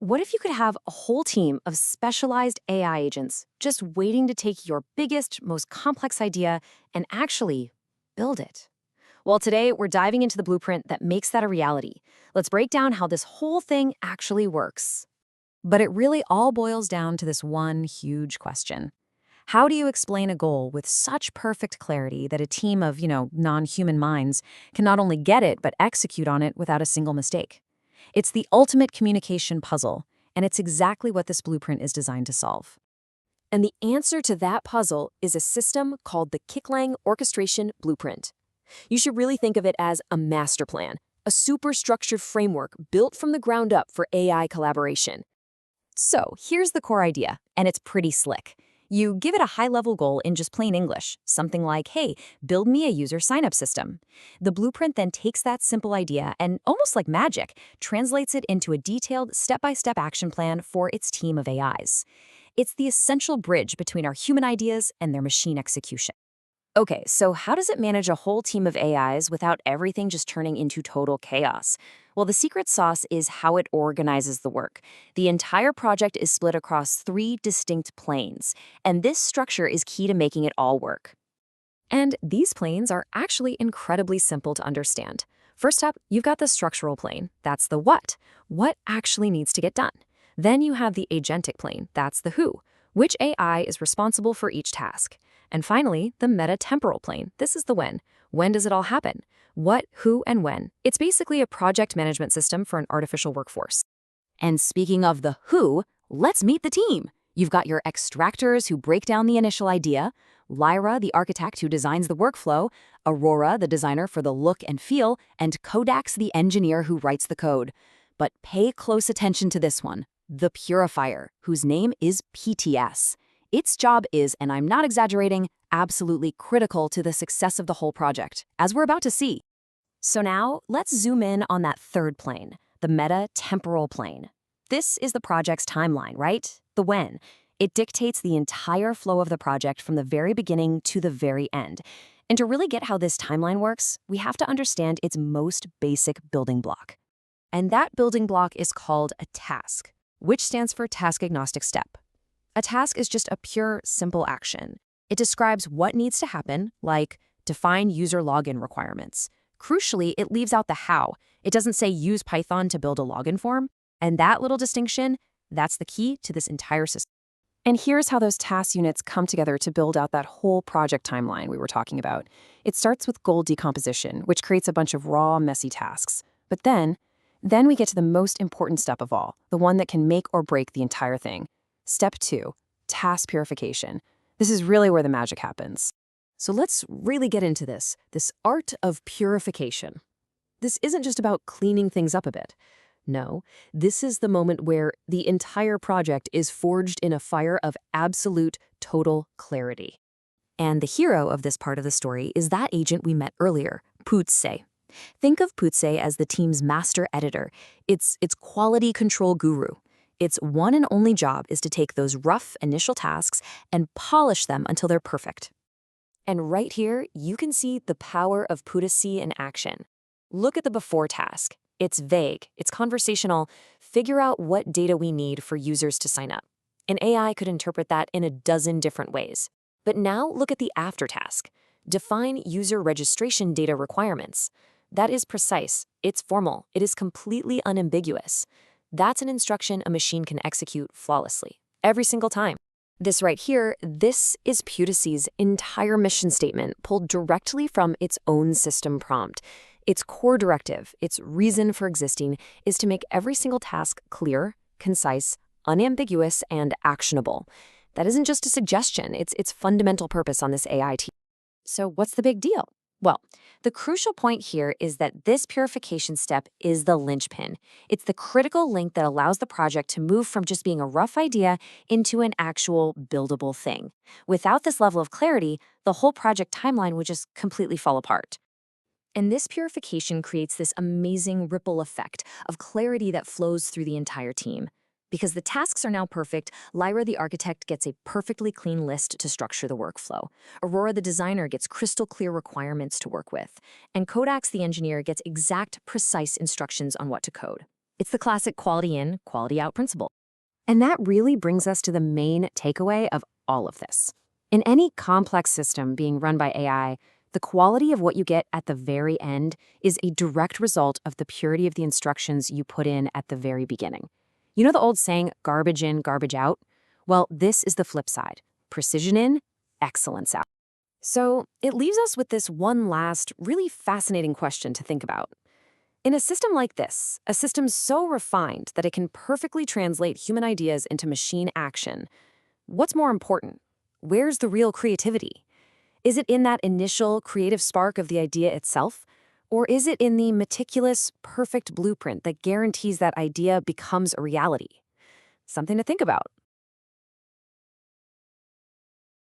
What if you could have a whole team of specialized AI agents just waiting to take your biggest, most complex idea and actually build it? Well, today we're diving into the blueprint that makes that a reality. Let's break down how this whole thing actually works. But it really all boils down to this one huge question. How do you explain a goal with such perfect clarity that a team of, non-human minds can not only get it but execute on it without a single mistake? It's the ultimate communication puzzle, and it's exactly what this blueprint is designed to solve. And the answer to that puzzle is a system called the Kiklang Orchestration Blueprint. You should really think of it as a master plan, a super-structured framework built from the ground up for AI collaboration. So here's the core idea, and it's pretty slick. You give it a high-level goal in just plain English, something like, hey, build me a user sign-up system. The blueprint then takes that simple idea and, almost like magic, translates it into a detailed step-by-step action plan for its team of AIs. It's the essential bridge between our human ideas and their machine execution. Okay, so how does it manage a whole team of AIs without everything just turning into total chaos? Well, the secret sauce is how it organizes the work. The entire project is split across 3 distinct planes, and this structure is key to making it all work. And these planes are actually incredibly simple to understand. First up, you've got the structural plane. That's the what. What actually needs to get done? Then you have the agentic plane. That's the who. Which AI is responsible for each task? And finally, the meta-temporal plane. This is the when. When does it all happen? What, who, and when. It's basically a project management system for an artificial workforce. And speaking of the who, let's meet the team. You've got your extractors who break down the initial idea, Lyra, the architect who designs the workflow, Aurora, the designer for the look and feel, and Codax, the engineer who writes the code. But pay close attention to this one, the Purifier, whose name is PTS. Its job is, and I'm not exaggerating, absolutely critical to the success of the whole project, as we're about to see. So now, let's zoom in on that third plane, the meta-temporal plane. This is the project's timeline, right? The when. It dictates the entire flow of the project from the very beginning to the very end. And to really get how this timeline works, we have to understand its most basic building block. And that building block is called a task, which stands for task-agnostic step. A task is just a pure, simple action. It describes what needs to happen, like define user login requirements. Crucially, it leaves out the how. It doesn't say use Python to build a login form. And that little distinction, that's the key to this entire system. And here's how those task units come together to build out that whole project timeline we were talking about. It starts with goal decomposition, which creates a bunch of raw, messy tasks. But then we get to the most important step of all, the one that can make or break the entire thing. Step 2, task purification. This is really where the magic happens. So let's really get into this art of purification. This isn't just about cleaning things up a bit. No, this is the moment where the entire project is forged in a fire of absolute, total clarity. And the hero of this part of the story is that agent we met earlier, Putse. Think of Putse as the team's master editor. It's quality control guru. Its one and only job is to take those rough initial tasks and polish them until they're perfect. And right here, you can see the power of Putse in action. Look at the before task. It's vague, it's conversational. Figure out what data we need for users to sign up. An AI could interpret that in a dozen different ways. But now look at the after task. Define user registration data requirements. That is precise, it's formal, it is completely unambiguous. That's an instruction a machine can execute flawlessly, every single time. This right here, this is Putse's entire mission statement pulled directly from its own system prompt. Its core directive, its reason for existing, is to make every single task clear, concise, unambiguous, and actionable. That isn't just a suggestion, it's its fundamental purpose on this AI team. So what's the big deal? Well, the crucial point here is that this purification step is the linchpin. It's the critical link that allows the project to move from just being a rough idea into an actual buildable thing. Without this level of clarity, the whole project timeline would just completely fall apart. And this purification creates this amazing ripple effect of clarity that flows through the entire team. Because the tasks are now perfect, Lyra the architect gets a perfectly clean list to structure the workflow. Aurora the designer gets crystal clear requirements to work with. And Codax the engineer gets exact, precise instructions on what to code. It's the classic quality in, quality out principle. And that really brings us to the main takeaway of all of this. In any complex system being run by AI, the quality of what you get at the very end is a direct result of the purity of the instructions you put in at the very beginning. You know the old saying, garbage in, garbage out? Well, this is the flip side. Precision in, excellence out. So it leaves us with this one last, really fascinating question to think about. In a system like this, a system so refined that it can perfectly translate human ideas into machine action, what's more important? Where's the real creativity? Is it in that initial creative spark of the idea itself? Or is it in the meticulous, perfect blueprint that guarantees that idea becomes a reality? Something to think about.